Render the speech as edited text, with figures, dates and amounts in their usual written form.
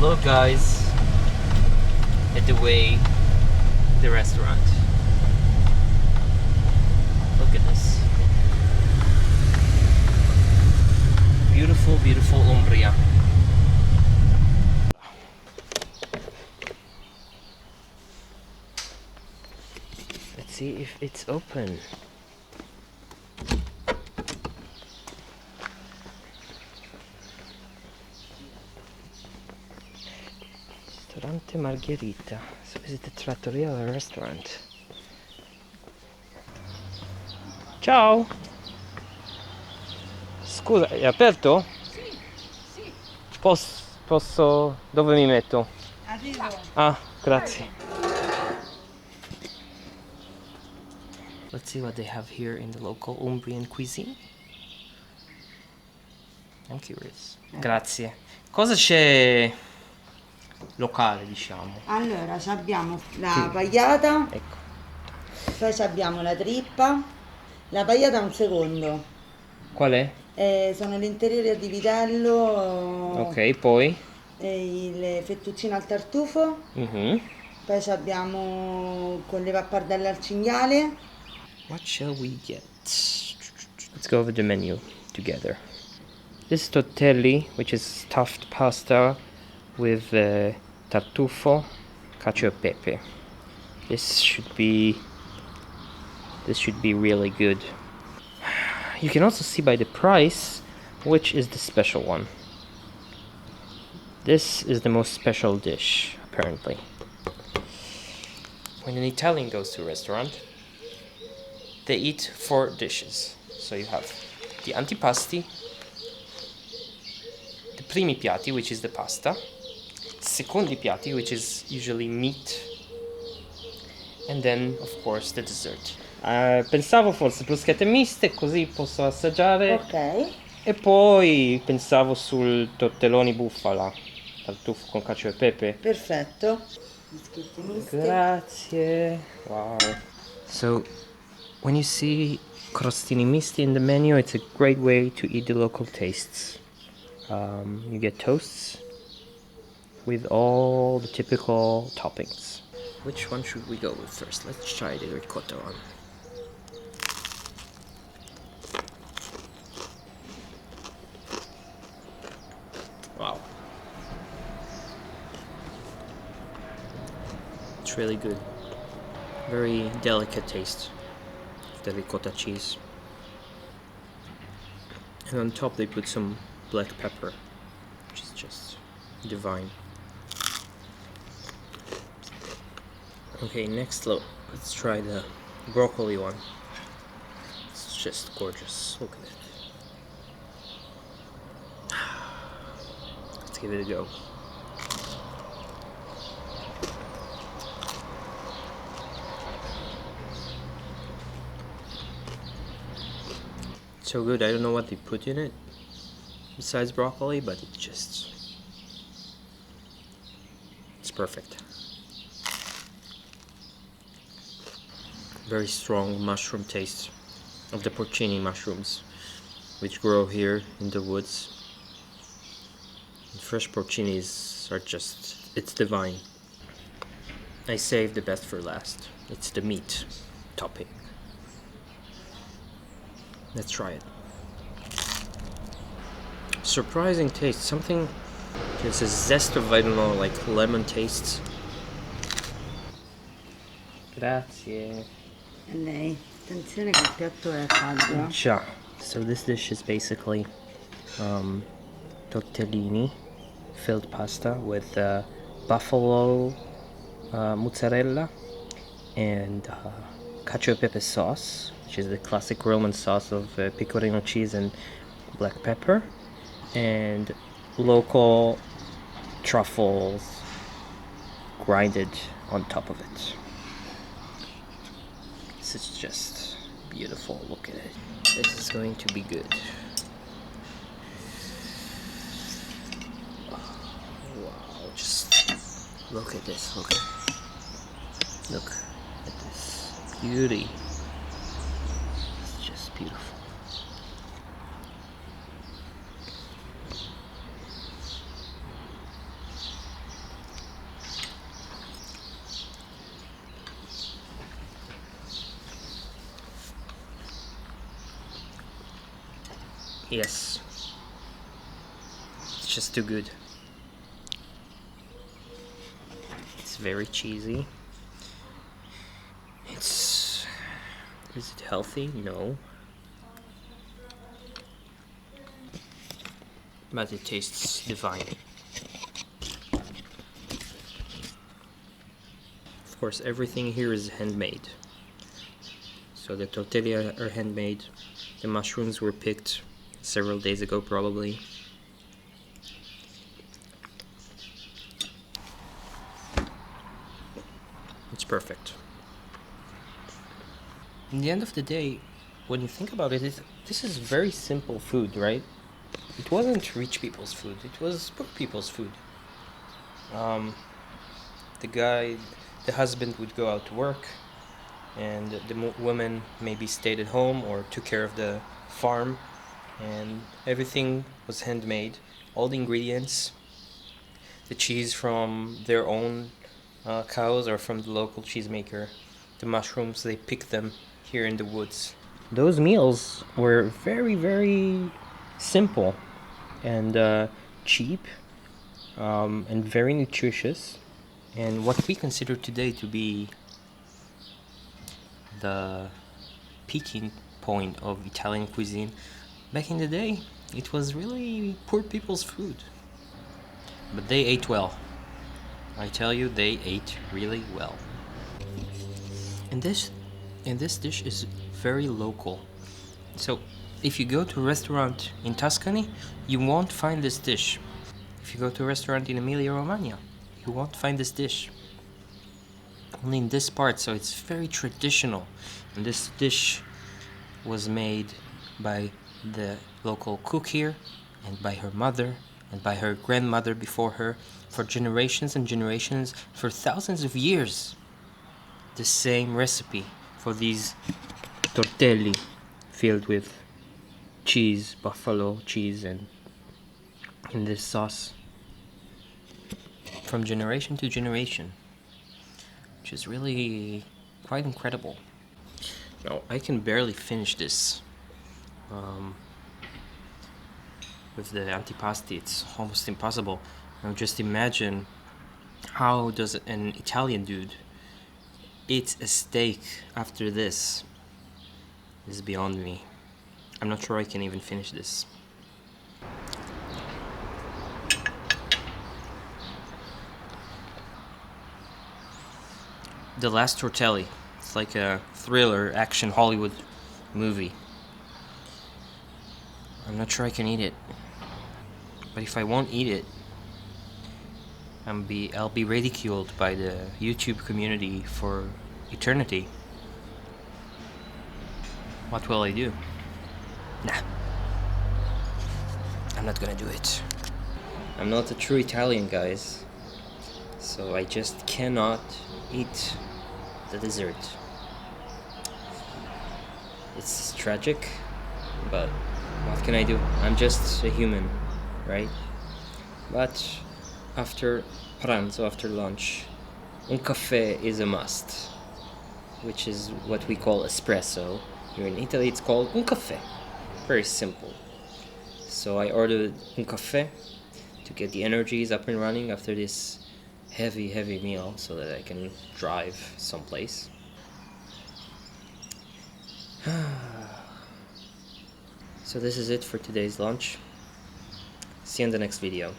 look, guys, at the way the restaurant. Look at this. Beautiful, beautiful Umbria. Let's see if it's open. Ristorante Margherita. So is it a trattoria or a restaurant? Ciao! Scusa, è aperto? Sì, sì. Posso... Dove mi metto? Arrivo. Ah, grazie. Let's see what they have here in the local Umbrian cuisine. I'm curious. Grazie. Cosa c'è locale, diciamo? Allora, abbiamo la pagliata, Ecco. poi abbiamo la trippa. La pagliata è un secondo. Qual è? Sono l'interiore di vitello, Ok, poi? le fettuccine al tartufo. Mhm. Poi abbiamo con le pappardelle al cinghiale. What shall we get? Let's go over the menu together. This is tortelli, which is stuffed pasta with tartufo, cacio e pepe. This should be really good. You can also see by the price which is the special one. This is the most special dish, apparently. When an Italian goes to a restaurant, they eat 4 dishes. So you have the antipasti, the primi piatti, which is the pasta, secondi piatti, which is usually meat, and then, of course, the dessert. Pensavo forse bruschette miste, così posso assaggiare. Ok. E poi pensavo sul tortelloni bufala, tartufo con cacio e pepe. Perfetto. Bischetti misti. Grazie. Wow. So, when you see crostini misti in the menu, it's a great way to eat the local tastes. You get toasts with all the typical toppings. Which one should we go with first? Let's try the ricotta one. Wow. It's really good. Very delicate taste of the ricotta cheese. And on top they put some black pepper, which is just divine. Okay, next let's try the broccoli one. It's just gorgeous. Look at it. Let's give it a go. So good. I don't know what they put in it besides broccoli, but it's perfect. Very strong mushroom taste of the porcini mushrooms, which grow here in the woods. And fresh porcinis are it's divine. I saved the best for last. It's the meat topping. Let's try it. Surprising taste. Something, there's a zest of, I don't know, like lemon taste. Grazie. E lei, attenzione che il piatto è caldo. Già. So this dish is basically tortellini, filled pasta with buffalo mozzarella and cacio e pepe sauce, which is the classic Roman sauce of pecorino cheese and black pepper, and local truffles grinded on top of it. This is just beautiful. Look at it. This is going to be good. Wow, just look at this. Look at this beauty. It's just beautiful. Yes, it's just too good. It's very cheesy. Is it healthy? No. But it tastes divine. Of course, everything here is handmade. So the tortilla are handmade. The mushrooms were picked several days ago, probably. It's perfect. In the end of the day, when you think about it, this is very simple food, right? It wasn't rich people's food, it was poor people's food. Um, the husband would go out to work, and the woman maybe stayed at home or took care of the farm, and everything was handmade. All the ingredients, the cheese from their own cows or from the local cheesemaker, the mushrooms, they pick them here in the woods. Those meals were very, very simple and cheap, and very nutritious. And what we consider today to be the peaking point of Italian cuisine, back in the day, it was really poor people's food. But they ate well. I tell you, they ate really well. And this dish is very local. So, if you go to a restaurant in Tuscany, you won't find this dish. If you go to a restaurant in Emilia-Romagna, you won't find this dish. Only in this part, so it's very traditional. And this dish was made by the local cook here, and by her mother, and by her grandmother before her, for generations and generations, for thousands of years. The same recipe for these tortelli filled with cheese, buffalo cheese, and in this sauce from generation to generation, which is really quite incredible. Now, I can barely finish this. With the antipasti, it's almost impossible. Now, just imagine, how does an Italian dude eat a steak after this? This is beyond me. I'm not sure I can even finish this. The Last Tortelli. It's like a thriller, action Hollywood movie. I'm not sure I can eat it. But if I won't eat it, I'll be ridiculed by the YouTube community for eternity. What will I do? Nah. I'm not gonna do it. I'm not a true Italian, guys. So I just cannot eat the dessert. It's tragic, but what can I do? I'm just a human, right? But after pranzo, after lunch, un caffè is a must, which is what we call espresso. Here in Italy, it's called un caffè. Very simple. So I ordered un caffè to get the energies up and running after this heavy meal so that I can drive someplace. So this is it for today's lunch. See you in the next video.